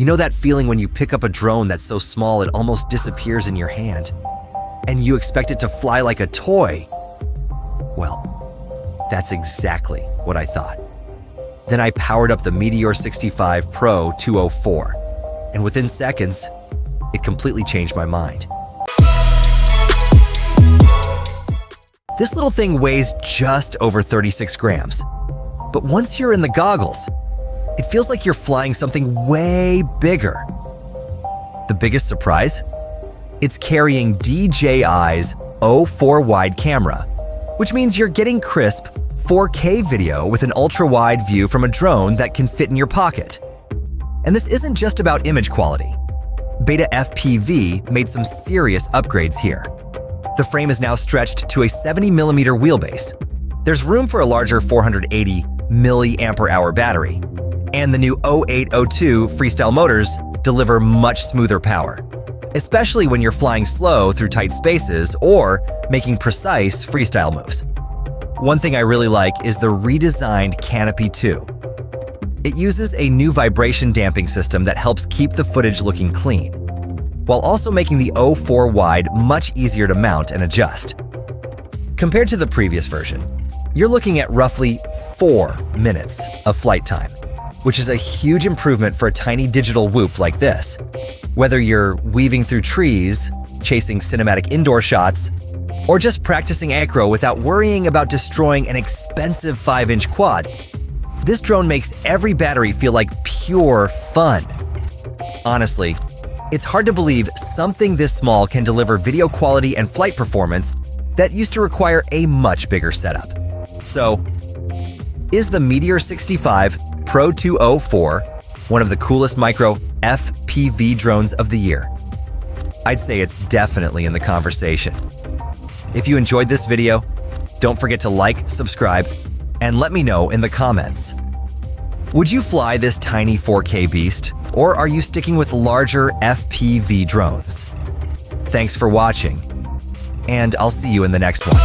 You know that feeling when you pick up a drone that's so small it almost disappears in your hand, and you expect it to fly like a toy? Well, that's exactly what I thought. Then I powered up the Meteor65 Pro II O4, and within seconds, it completely changed my mind. This little thing weighs just over 36 grams, but once you're in the goggles, it feels like you're flying something way bigger. The biggest surprise? It's carrying DJI's O4 wide camera, which means you're getting crisp 4K video with an ultra-wide view from a drone that can fit in your pocket. And this isn't just about image quality. BetaFPV made some serious upgrades here. The frame is now stretched to a 70mm wheelbase. There's room for a larger 480 mAh battery, and the new 0802 freestyle motors deliver much smoother power, especially when you're flying slow through tight spaces or making precise freestyle moves. One thing I really like is the redesigned canopy too. It uses a new vibration damping system that helps keep the footage looking clean, while also making the O4 wide much easier to mount and adjust. Compared to the previous version, you're looking at roughly 4 minutes of flight time, which is a huge improvement for a tiny digital whoop like this. Whether you're weaving through trees, chasing cinematic indoor shots, or just practicing acro without worrying about destroying an expensive 5-inch quad, this drone makes every battery feel like pure fun. Honestly, it's hard to believe something this small can deliver video quality and flight performance that used to require a much bigger setup. So, is the Meteor65 Pro II O4 one of the coolest micro FPV drones of the year? I'd say it's definitely in the conversation. If you enjoyed this video, don't forget to like, subscribe, and let me know in the comments. Would you fly this tiny 4K beast, or are you sticking with larger FPV drones? Thanks for watching, and I'll see you in the next one.